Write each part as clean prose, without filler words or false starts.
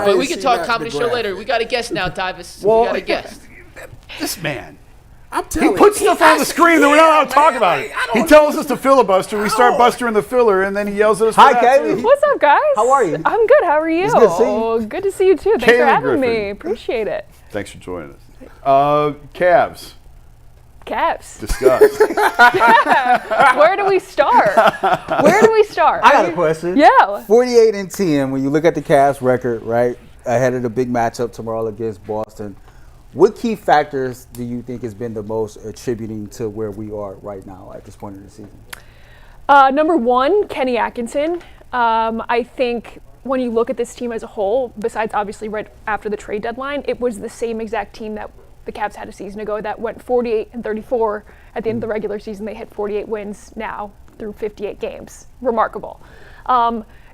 But we can talk comedy show later. We got a guest now, Tyvis. Well, we got a guest. This man. I'm telling He puts stuff on the screen that we're not allowed to talk about it. He tells us to filibuster. We start bustering the filler, and then he yells at us. Hi, Cayleigh. What's up, guys? How are you? I'm good. How are you? It's good to see you. Good to see you, too. Thanks Cayleigh for having Griffin. me. Appreciate it. Thanks for joining us. Cavs. Cavs. Discuss. Where do we start? I got a question. Yeah. 48-10. When you look at the Cavs record, right, ahead of the big matchup tomorrow against Boston, what key factors do you think has been the most attributing to where we are right now at this point in the season? Number one, Kenny Atkinson. I think when you look at this team as a whole, besides obviously right after the trade deadline, it was the same exact team that the Cavs had a season ago that went 48-34 at the end of the regular season. They hit 48 wins now through 58 games. Remarkable.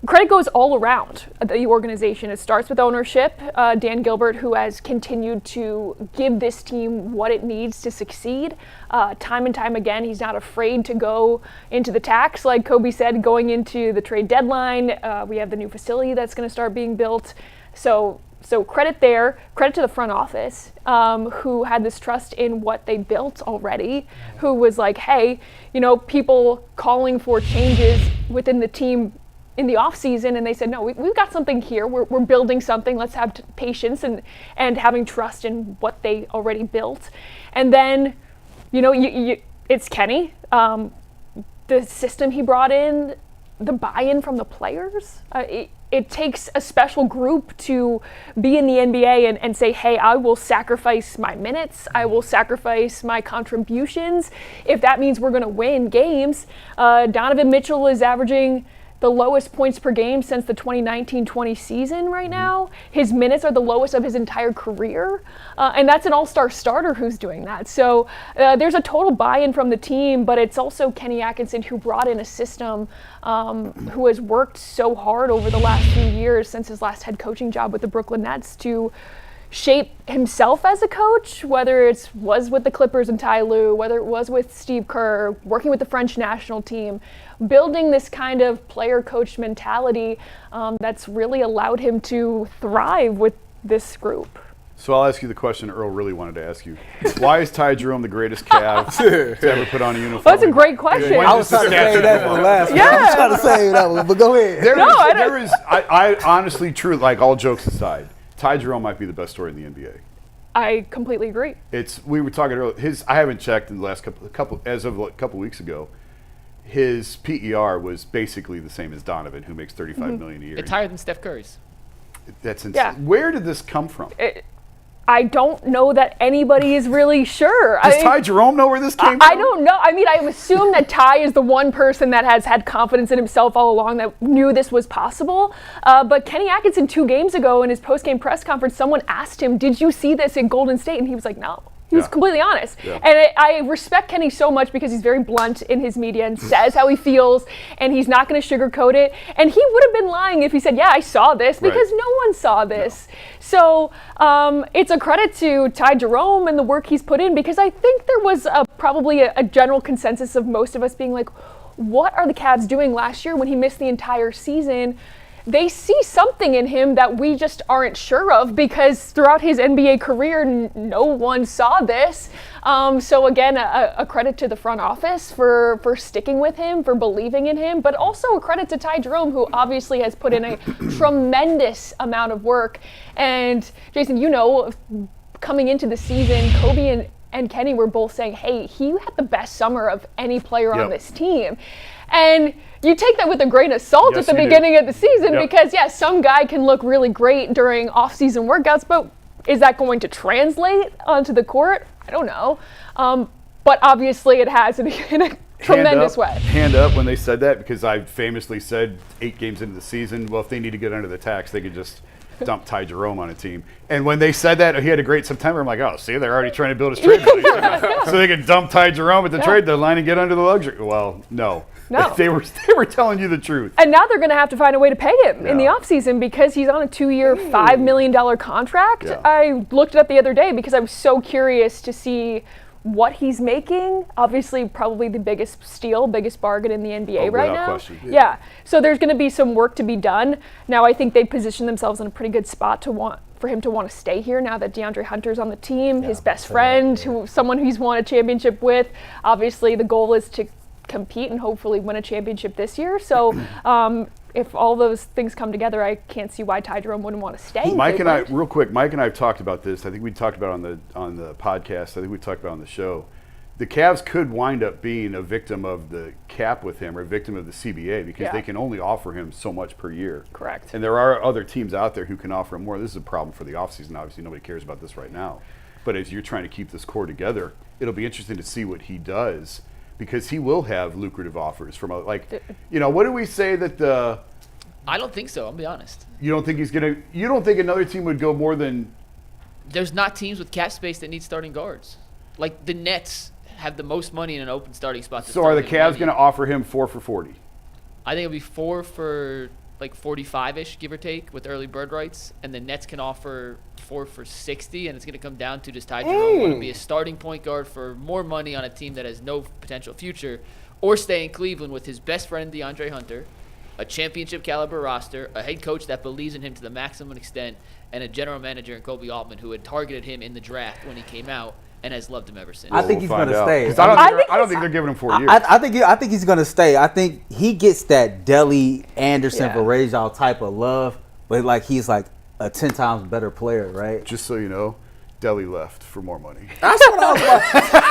Credit goes all around the organization. It starts with ownership. Dan Gilbert, who has continued to give this team what it needs to succeed. Time and time again, he's not afraid to go into the tax. Like Kobe said, going into the trade deadline, we have the new facility that's going to start being built. So credit there. Credit to the front office, who had this trust in what they built already, who was like, hey, people calling for changes within the team in the offseason, and they said, no, we've got something here. We're building something. Let's have patience and having trust in what they already built. And then, it's Kenny. The system he brought in, the buy-in from the players. It takes a special group to be in the NBA and say, hey, I will sacrifice my minutes. I will sacrifice my contributions. If that means we're going to win games. Donovan Mitchell is averaging the lowest points per game since the 2019-20 season right now. His minutes are the lowest of his entire career. And that's an all-star starter who's doing that. So there's a total buy-in from the team, but it's also Kenny Atkinson who brought in a system who has worked so hard over the last few years since his last head coaching job with the Brooklyn Nets to shape himself as a coach, whether it was with the Clippers and Ty Lue, whether it was with Steve Kerr, working with the French national team, building this kind of player-coach mentality that's really allowed him to thrive with this group. So I'll ask you the question Earl really wanted to ask you. Why is Ty Jerome the greatest Cav to ever put on a uniform? Well, that's a great question. I was trying to say that for the last one. Yeah. I was trying to say that one, but go ahead. I honestly, true, like all jokes aside, Ty Jerome might be the best story in the NBA. I completely agree. We were talking earlier. I haven't checked in the last couple weeks ago. His PER was basically the same as Donovan, who makes $35 million a year. It's higher than Steph Curry's. That's insane. Yeah. Where did this come from? I don't know that anybody is really sure. Does Ty Jerome know where this came from? I don't know. I mean, I assume that Ty is the one person that has had confidence in himself all along that knew this was possible. But Kenny Atkinson 2 games ago in his post-game press conference, someone asked him, did you see this in Golden State? And he was like, no. He was completely honest. Yeah. And I respect Kenny so much because he's very blunt in his media and says how he feels, and he's not going to sugarcoat it. And he would have been lying if he said, yeah, I saw this, because no one saw this. No. So it's a credit to Ty Jerome and the work he's put in, because I think there was probably a general consensus of most of us being like, what are the Cavs doing last year when he missed the entire season? They see something in him that we just aren't sure of, because throughout his NBA career, no one saw this. So again, a credit to the front office for sticking with him, for believing in him, but also a credit to Ty Jerome, who obviously has put in a tremendous amount of work. And Jason, coming into the season, Kobe and Kenny were both saying, hey, he had the best summer of any player on this team. And you take that with a grain of salt at the beginning of the season, because, some guy can look really great during off-season workouts, but is that going to translate onto the court? I don't know. But obviously it has in a tremendous way. Hand up when they said that, because I famously said 8 games into the season, well, if they need to get under the tax, they could just dump Ty Jerome on a team. And when they said that, he had a great September, I'm like, oh, see, they're already trying to build his trade position. So they could dump Ty Jerome at the trade deadline and get under the luxury. Well, no. They were telling you the truth. And now they're going to have to find a way to pay him in the offseason, because he's on a 2-year, $5 million contract. I looked it up the other day because I was so curious to see what he's making, obviously probably the biggest steal, biggest bargain in the NBA right without now. question. Yeah. So there's going to be some work to be done. Now I think they position themselves in a pretty good spot for him to want to stay here now that DeAndre Hunter's on the team, his best friend, someone he's won a championship with. Obviously the goal is to compete and hopefully win a championship this year. So if all those things come together, I can't see why Ty Jerome wouldn't want to stay. Mike and I, real quick, Mike and I have talked about this. I think we talked about it on the podcast. I think we talked about it on the show. The Cavs could wind up being a victim of the cap with him or a victim of the CBA because they can only offer him so much per year. Correct. And there are other teams out there who can offer him more. This is a problem for the offseason. Obviously, nobody cares about this right now. But as you're trying to keep this core together, it'll be interesting to see what he does because he will have lucrative offers from, what do we say that the – I don't think so. I'll be honest. You don't think you don't think another team would go more than – There's not teams with cap space that need starting guards. Like the Nets have the most money in an open starting spot. So are the Cavs going to offer him 4 for 40? I think it'll be 4 for like 45-ish, give or take, with early bird rights. And the Nets can offer 4 for 60, and it's going to come down to does Ty Jerome want to be a starting point guard for more money on a team that has no potential future, or stay in Cleveland with his best friend DeAndre Hunter, a championship caliber roster, a head coach that believes in him to the maximum extent, and a general manager in Kobe Altman who had targeted him in the draft when he came out and has loved him ever since. I think he's going to stay. I don't think they're giving him 4 years. I think he's going to stay. I think he gets that Deli Anderson Varejao type of love, but like he's like a 10 times better player, right? Just so you know, Deli left for more money. That's what I was about.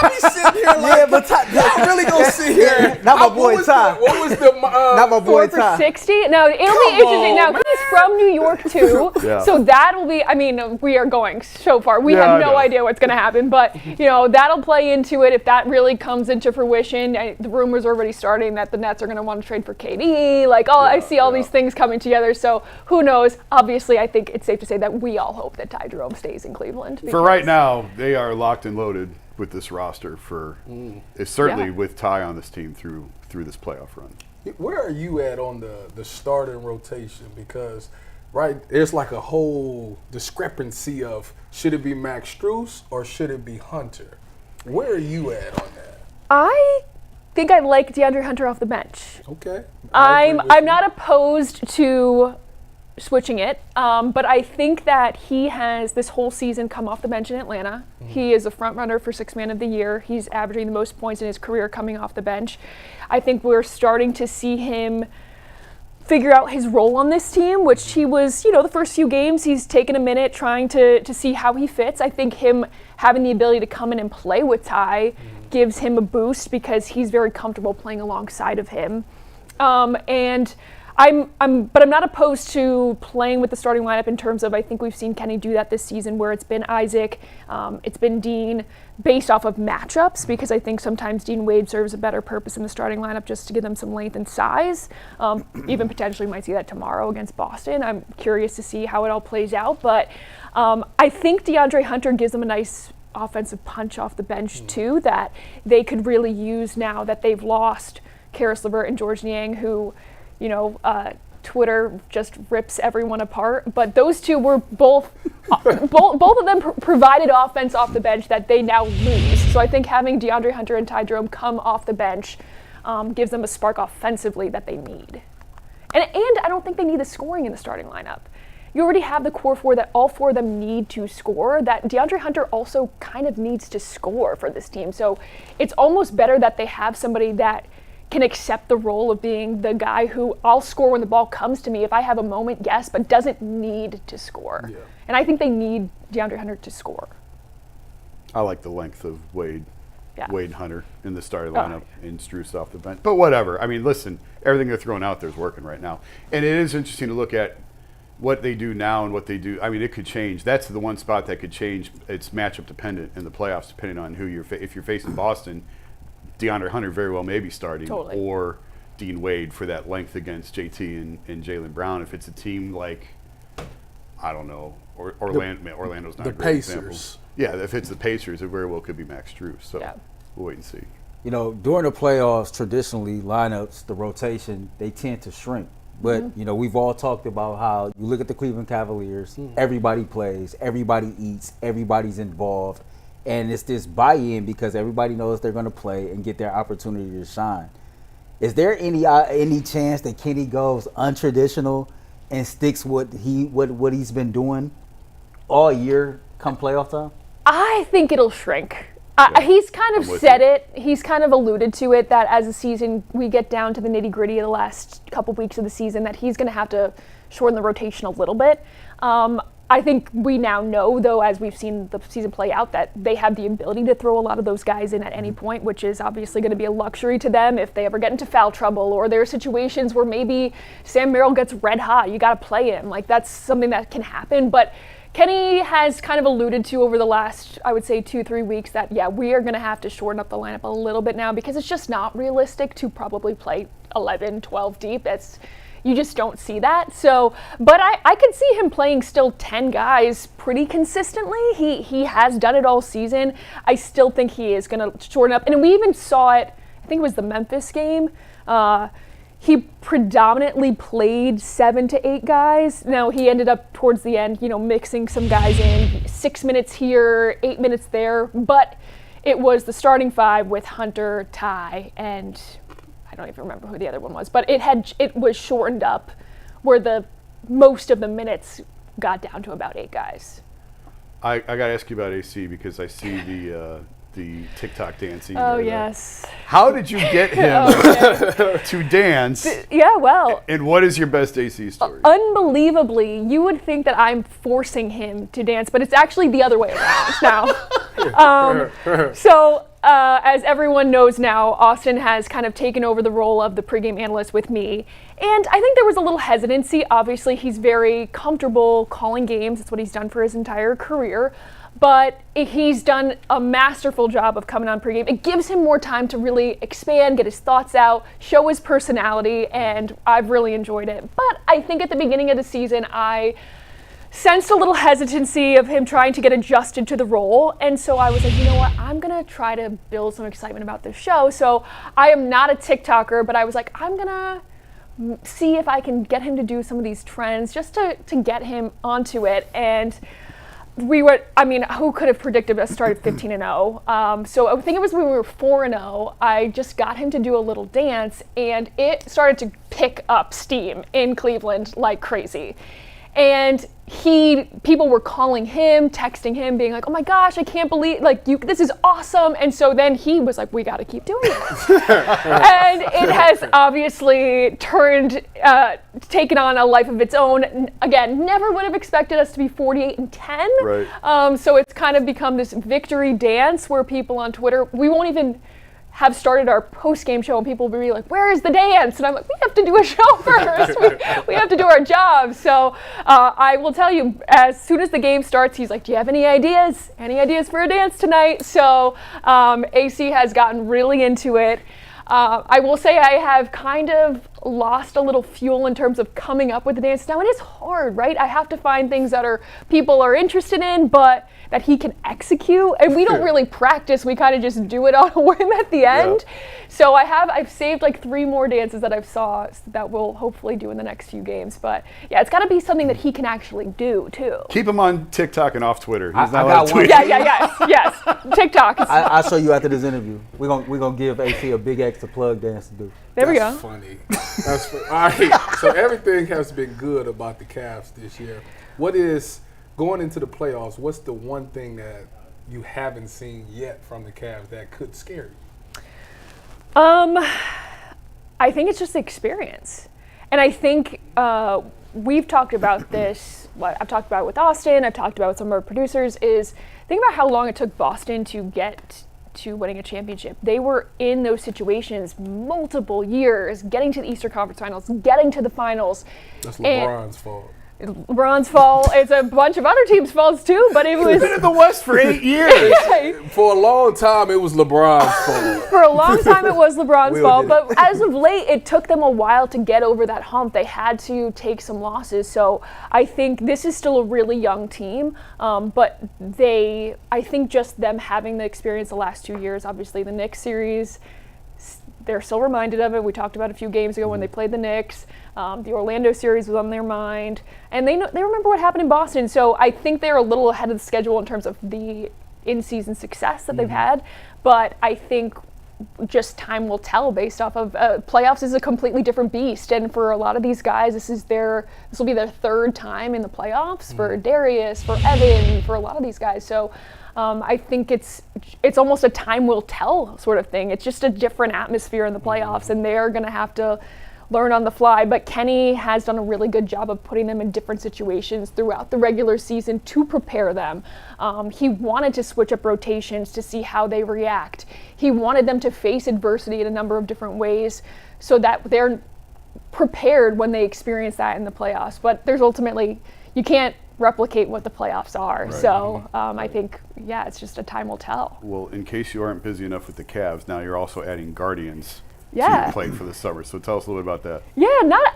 I be sitting here like, but I'm really gonna sit here. Not my boy Ty. What was the? Not my boy 4 for Ty. 60. No, it'll be interesting. Now he's from New York too, Yeah. so that'll be. I mean, we are going so far. We have no idea what's going to happen, but that'll play into it if that really comes into fruition. The rumors are already starting that the Nets are going to want to trade for KD. I see all these things coming together. So who knows? Obviously, I think it's safe to say that we all hope that Ty Jerome stays in Cleveland. For right now, they are locked and loaded with this roster certainly with Ty on this team through this playoff run. Where are you at on the starting rotation? Because there's like a whole discrepancy of should it be Max Strus or should it be Hunter? Where are you at on that? I think I like DeAndre Hunter off the bench. Okay. I'm not opposed to switching it, but I think that he has this whole season come off the bench in Atlanta. He is a front runner for Sixth Man of the Year. He's averaging the most points in his career coming off the bench. I think we're starting to see him figure out his role on this team, which he was, the first few games, he's taken a minute trying to see how he fits. I think him having the ability to come in and play with Ty gives him a boost because he's very comfortable playing alongside of him. But I'm not opposed to playing with the starting lineup in terms of I think we've seen Kenny do that this season where it's been Isaac, it's been Dean, based off of matchups because I think sometimes Dean Wade serves a better purpose in the starting lineup just to give them some length and size. Even potentially might see that tomorrow against Boston. I'm curious to see how it all plays out, but I think DeAndre Hunter gives them a nice offensive punch off the bench too that they could really use now that they've lost Karis LeVert and George Niang, who Twitter just rips everyone apart. But those two were both of them provided offense off the bench that they now lose. So I think having DeAndre Hunter and Ty Jerome come off the bench gives them a spark offensively that they need. And I don't think they need the scoring in the starting lineup. You already have the core four that all 4 of them need to score, that DeAndre Hunter also kind of needs to score for this team. So it's almost better that they have somebody that can accept the role of being the guy who I'll score when the ball comes to me if I have a moment, yes, but doesn't need to score. Yeah. And I think they need DeAndre Hunter to score. I like the length of Wade and Hunter in the starting lineup and Strus off the bench. But whatever. I mean, listen, everything they're throwing out there is working right now. And it is interesting to look at what they do now and what they do. I mean, it could change. That's the one spot that could change. It's matchup dependent in the playoffs, depending on who if you're facing Boston, DeAndre Hunter very well may be starting, or Dean Wade for that length against JT and Jaylen Brown. If it's a team like, I don't know, Orlando's not a great example. Yeah, if it's the Pacers, it very well could be Max Strus. So we'll wait and see. During the playoffs, traditionally lineups, the rotation, they tend to shrink. But, we've all talked about how you look at the Cleveland Cavaliers, everybody plays, everybody eats, everybody's involved. and it's this buy-in because everybody knows they're going to play and get their opportunity to shine. Is there any chance that Kenny goes untraditional and sticks what he's been doing all year come playoff time? I think it'll shrink. He's kind of said it. He's kind of alluded to it that as the season, we get down to the nitty-gritty of the last couple weeks of the season, that he's going to have to shorten the rotation a little bit. I think we now know, though, as we've seen the season play out, that they have the ability to throw a lot of those guys in at any point, which is obviously going to be a luxury to them if they ever get into foul trouble, or there are situations where maybe Sam Merrill gets red hot. You got to play him. Like, that's something that can happen. But Kenny has kind of alluded to over the last, I would say, 2-3 weeks that, yeah, we are going to have to shorten up the lineup a little bit now because it's just not realistic to probably play 11, 12 deep. You just don't see that. So, but I could see him playing still 10 guys pretty consistently. He has done it all season. I still think he is going to shorten up. And we even saw it, I think it was the Memphis game. He predominantly played 7 to 8 guys. Now, he ended up towards the end, mixing some guys in, 6 minutes here, 8 minutes there. But it was the starting 5 with Hunter, Ty, and I don't even remember who the other one was, but it was shortened up where most of the minutes got down to about 8 guys. I got to ask you about AC because I see the TikTok dancing. Oh, yes. How did you get him to dance? Yeah, well. And what is your best AC story? Unbelievably, you would think that I'm forcing him to dance, but it's actually the other way around now. So, as everyone knows now, Austin has kind of taken over the role of the pregame analyst with me. And I think there was a little hesitancy. Obviously, he's very comfortable calling games. It's what he's done for his entire career. But he's done a masterful job of coming on pregame. It gives him more time to really expand, get his thoughts out, show his personality, and I've really enjoyed it. But I think at the beginning of the season, I sensed a little hesitancy of him trying to get adjusted to the role. And so I was like, you know what, I'm going to try to build some excitement about this show. So I am not a TikToker, but I was like, I'm going to see if I can get him to do some of these trends just to get him onto it. And who could have predicted us start at 15-0? So I think it was when we were 4-0, I just got him to do a little dance, and it started to pick up steam in Cleveland like crazy. And people were calling him, texting him, being like, oh my gosh, I can't believe, this is awesome. And so then he was like, we got to keep doing it. And it has obviously taken on a life of its own. Again, never would have expected us to be 48-10. Right. So it's kind of become this victory dance where people on Twitter, we won't even have started our post-game show and people will be like, where is the dance? And I'm like, we have to do a show first. we have to do our job. So I will tell you, as soon as the game starts, he's like, do you have any ideas? Any ideas for a dance tonight? So AC has gotten really into it. I will say I have kind of lost a little fuel in terms of coming up with the dance. Now it is hard, right? I have to find things that people are interested in, but that he can execute. And we don't really practice. We kind of just do it on a whim at the end. Yeah. So I've saved 3 more dances that I've saw that we'll hopefully do in the next few games. But yeah, it's got to be something that he can actually do too. Keep him on TikTok and off Twitter. He's not allowed to tweet. Yes. TikTok. I'll show you after this interview. We're gonna give AC a big extra plug dance to do. There we go. That's funny. All right. So everything has been good about the Cavs this year. What is going into the playoffs? What's the one thing that you haven't seen yet from the Cavs that could scare you? I think it's just the experience, and I think we've talked about this. I've talked about it with Austin. I've talked about it with some of our producers. Is think about how long it took Boston to get to winning a championship. They were in those situations multiple years, getting to the Eastern Conference Finals, getting to the finals. That's LeBron's fault. LeBron's fault. It's a bunch of other teams' faults too, but it was. He's been in the West for 8 years. For a long time, it was LeBron's fault. For a long time, it was LeBron's fault, but as of late, it took them a while to get over that hump. They had to take some losses, so I think this is still a really young team, but I think just them having the experience the last 2 years, obviously the Knicks series, they're still reminded of it. We talked about a few games ago when they played the Knicks. The Orlando series was on their mind, and they remember what happened in Boston. So I think they're a little ahead of the schedule in terms of the in-season success that they've had, but I think just time will tell based off of playoffs is a completely different beast, and for a lot of these guys this will be their third time in the playoffs for Darius, for Evan, for a lot of these guys. So I think it's almost a time will tell sort of thing. It's just a different atmosphere in the playoffs, and they're going to have to learn on the fly. But Kenny has done a really good job of putting them in different situations throughout the regular season to prepare them. He wanted to switch up rotations to see how they react. He wanted them to face adversity in a number of different ways so that they're prepared when they experience that in the playoffs. But there's ultimately, you can't replicate what the playoffs are. Right. So I think, it's just a time will tell. Well, in case you aren't busy enough with the Cavs, now you're also adding Guardians to Yeah. your plate for the summer. So tell us a little bit about that. Yeah,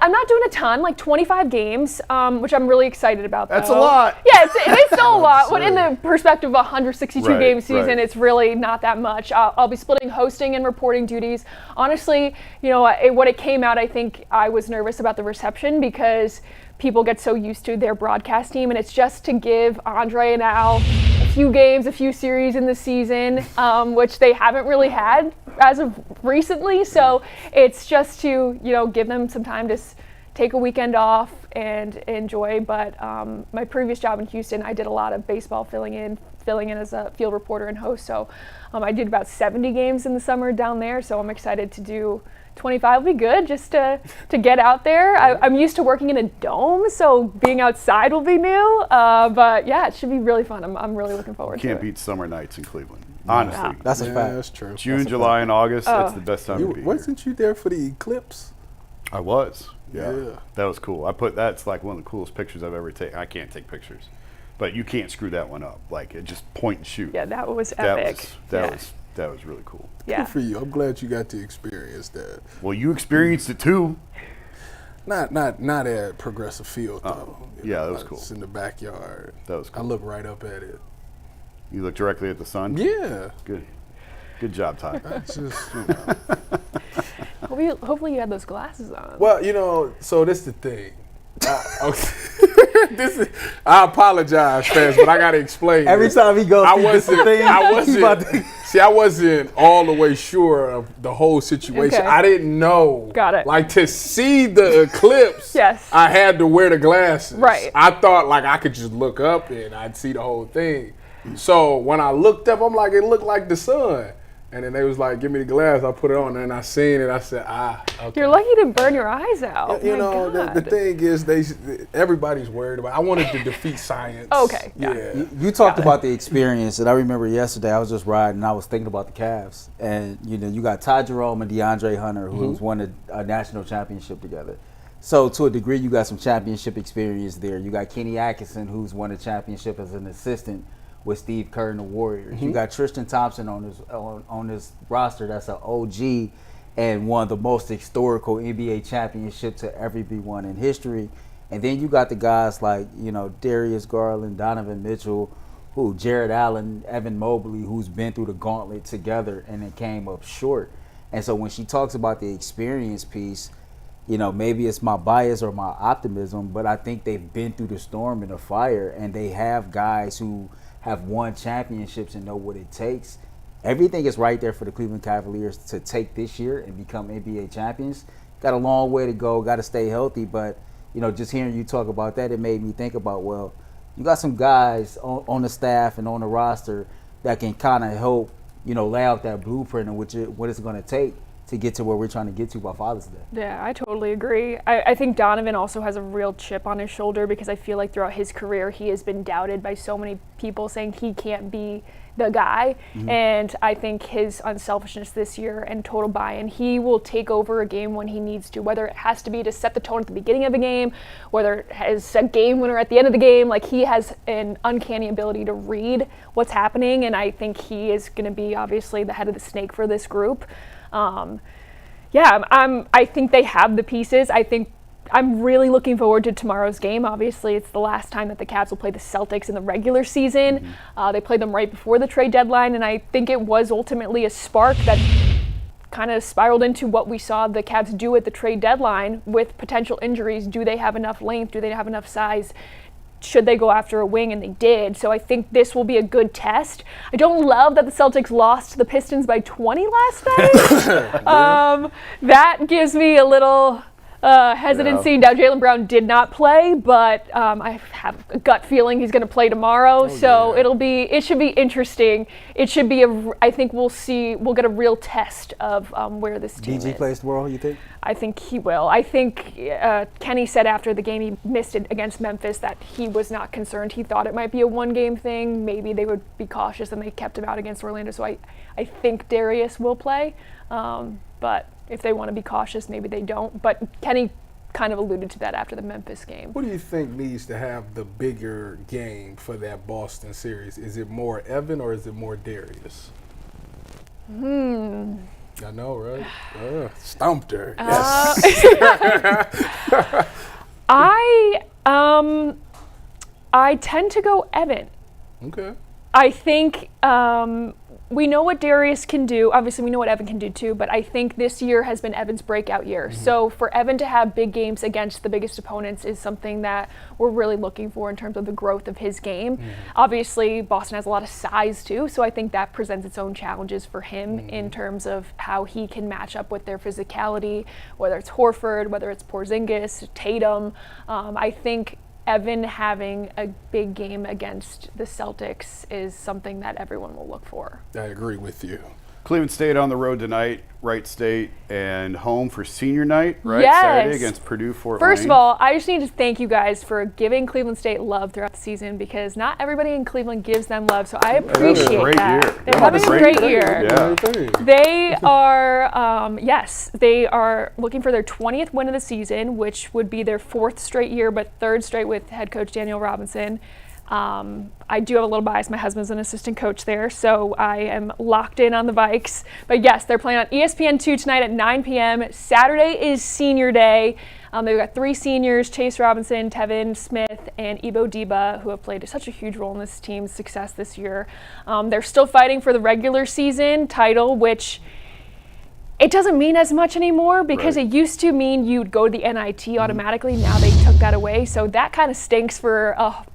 I'm not doing a ton, like 25 games, which I'm really excited about. That's though. a lot. Yeah, it is still a lot. But in the perspective of a 162 Right, game season, right. it's really not that much. I'll be splitting hosting and reporting duties. Honestly, what it came out, I think I was nervous about the reception because people get so used to their broadcast team, and it's just to give Andre and Al a few games, a few series in the season, which they haven't really had as of recently. So it's just to, give them some time to take a weekend off and enjoy. But my previous job in Houston, I did a lot of baseball filling in as a field reporter and host. So I did about 70 games in the summer down there. So I'm excited to do 25 will be good just to get out there. I'm used to working in a dome, so being outside will be new. But yeah, it should be really fun. I'm really looking forward to it. Can't beat summer nights in Cleveland. Honestly. That's a fact. That's true. June, July, and August, that's the best time to be here. Wasn't you there for the eclipse? I was. Yeah. Yeah. That was cool. That's like one of the coolest pictures I've ever taken. I can't take pictures, but you can't screw that one up. Like, it just point and shoot. Yeah, that was That epic. That was really cool. Yeah. Good for you. I'm glad you got to experience that. Well, you experienced it too. Not at Progressive Field though. Yeah, that was cool. It's in the backyard. That was cool. I look right up at it. You look directly at the sun? Yeah. Good job, Ty. It's just, Hopefully you had those glasses on. well, so this is the thing. I apologize, fans, but I gotta explain. Every this. time he goes through different things, I wasn't all the way sure of the whole situation. Okay. I didn't know. Got it. Like, to see the eclipse, Yes. I had to wear the glasses. Right. I thought like I could just look up and I'd see the whole thing. So when I looked up, I'm like, it looked like the sun. And then they was like, give me the glass. I put it on, and I seen it. I said, okay. You're lucky to burn your eyes out. You My know, God. the thing is, everybody's worried about. I wanted to defeat science. Okay, yeah. Yeah. you talked about the experience, and I remember yesterday I was just riding and I was thinking about the Cavs. And, you got Ty Jerome and DeAndre Hunter, who's won a national championship together. So to a degree, you got some championship experience there. You got Kenny Atkinson, who's won a championship as an assistant with Steve Kerr and the Warriors. You got Tristan Thompson on this roster that's an OG and one of the most historical NBA championships to ever be won in history. And then you got the guys like, Darius Garland, Donovan Mitchell, Jared Allen, Evan Mobley, who's been through the gauntlet together and it came up short. And so when she talks about the experience piece, maybe it's my bias or my optimism, but I think they've been through the storm and the fire, and they have guys who have won championships and know what it takes. Everything is right there for the Cleveland Cavaliers to take this year and become NBA champions. Got a long way to go, got to stay healthy, but just hearing you talk about that, it made me think about, well, you got some guys on the staff and on the roster that can kind of help, lay out that blueprint of what it's going to take to get to where we're trying to get to by Father's Day. Yeah, I totally agree. I think Donovan also has a real chip on his shoulder because I feel like throughout his career he has been doubted by so many people saying he can't be the guy. And I think his unselfishness this year and total buy-in, he will take over a game when he needs to, whether it has to be to set the tone at the beginning of the game, whether it has a game winner at the end of the game. Like, he has an uncanny ability to read what's happening, and I think he is going to be obviously the head of the snake for this group. I think they have the pieces. I think I'm really looking forward to tomorrow's game. Obviously, it's the last time that the Cavs will play the Celtics in the regular season. They played them right before the trade deadline, and I think it was ultimately a spark that kind of spiraled into what we saw the Cavs do at the trade deadline with potential injuries. Do they have enough length? Do they have enough size should they go after a wing, and they did. So I think this will be a good test. I don't love that the Celtics lost to the Pistons by 20 last night. That gives me a little hesitancy. Now, Jaylen Brown did not play, but I have a gut feeling he's going to play tomorrow. It should be interesting. It should be I think we'll get a real test of where this team is. DG plays tomorrow, you think? I think he will. I think Kenny said after the game he missed it against Memphis that he was not concerned. He thought it might be a one-game thing. Maybe they would be cautious, and they kept him out against Orlando. So I think Darius will play, but if they want to be cautious, maybe they don't. But Kenny kind of alluded to that after the Memphis game. What do you think needs to have the bigger game for that Boston series? Is it more Evan or is it more Darius? I know, right? Stumped her. Yes. I tend to go Evan. Okay. I think we know what Darius can do. Obviously, we know what Evan can do too, but I think this year has been Evan's breakout year. So for Evan to have big games against the biggest opponents is something that we're really looking for in terms of the growth of his game. Obviously, Boston has a lot of size too, so I think that presents its own challenges for him in terms of how he can match up with their physicality, whether it's Horford, whether it's Porzingis, Tatum. I think Evan having a big game against the Celtics is something that everyone will look for. I agree with you. Cleveland State on the road tonight, Wright State, and home for senior night, right? Yes. Saturday against Purdue Fort First Wayne. of all, I just need to thank you guys for giving Cleveland State love throughout the season, because not everybody in Cleveland gives them love, so I appreciate great that. year. They're Yeah, having a great year. Yeah. They are, they are looking for their 20th win of the season, which would be their 4th straight year, but 3rd straight with head coach Daniel Robinson. I do have a little bias. My husband's an assistant coach there, so I am locked in on the Vikes. But yes, they're playing on ESPN2 tonight at 9 p.m. Saturday is senior day. They've got 3 seniors, Chase Robinson, Tevin Smith, and Ibo Deba, who have played such a huge role in this team's success this year. They're still fighting for the regular season title, which it doesn't mean as much anymore, because it used to mean you'd go to the NIT automatically. Now they took that away, so that kind of stinks for a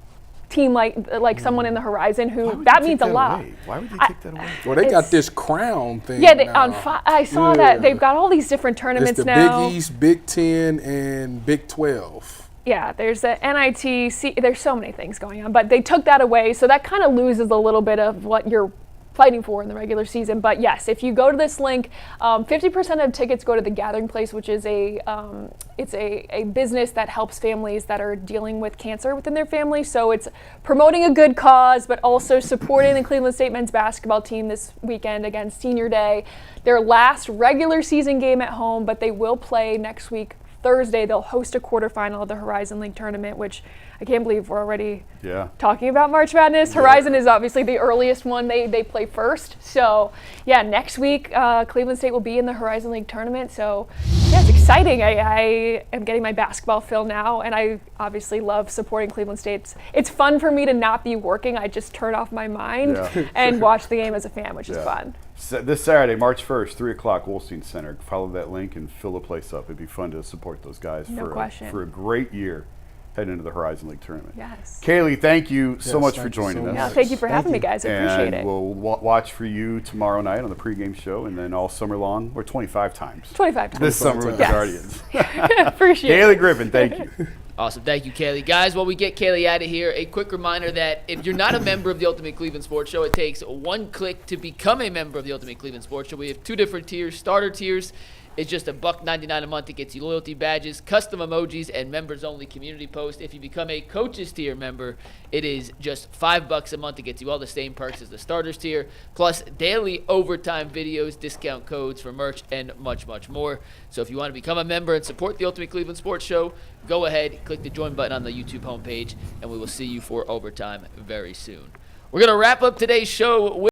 team like someone in the Horizon who that means a lot. Why would they take that away? Well, they got this crown thing. Yeah, now. I saw that they've got all these different tournaments it's the now. Big East, Big 10, and Big 12. Yeah, there's the NIT. There's so many things going on, but they took that away, so that kind of loses a little bit of what you're fighting for in the regular season. But yes, if you go to this link, 50% of tickets go to the Gathering Place, which is it's a business that helps families that are dealing with cancer within their family. So it's promoting a good cause, but also supporting the Cleveland State men's basketball team this weekend against Senior Day. Their last regular season game at home, but they will play next week. Thursday, they'll host a quarterfinal of the Horizon League tournament, which I can't believe we're already talking about March Madness. Horizon is obviously the earliest one. They play first. So, yeah, next week, Cleveland State will be in the Horizon League tournament. So, yeah, it's exciting. I am getting my basketball fill now, and I obviously love supporting Cleveland State. It's fun for me to not be working. I just turn off my mind and watch the game as a fan, which is fun. This Saturday, March 1st, 3 o'clock, Wolstein Center. Follow that link and fill the place up. It'd be fun to support those guys for a great year heading into the Horizon League tournament. Yes. Cayleigh, thank you so much for joining us. Yeah, thank you for having me, guys. I appreciate it. We'll watch for you tomorrow night on the pregame show, and then all summer long, or 25 times. 25 times. This summer with the Guardians. Appreciate it. Cayleigh Griffin, thank you. Awesome. Thank you, Cayleigh. Guys, while we get Cayleigh out of here, a quick reminder that if you're not a member of the Ultimate Cleveland Sports Show, it takes 1 click to become a member of the Ultimate Cleveland Sports Show. We have 2 different tiers. Starter tiers is just $1.99 a month. It gets you loyalty badges, custom emojis, and members-only community posts. If you become a Coaches tier member, it is just $5 a month. It gets you all the same perks as the Starters tier, plus daily overtime videos, discount codes for merch, and much, much more. So if you want to become a member and support the Ultimate Cleveland Sports Show, go ahead, click the join button on the YouTube homepage, and we will see you for overtime very soon. We're going to wrap up today's show with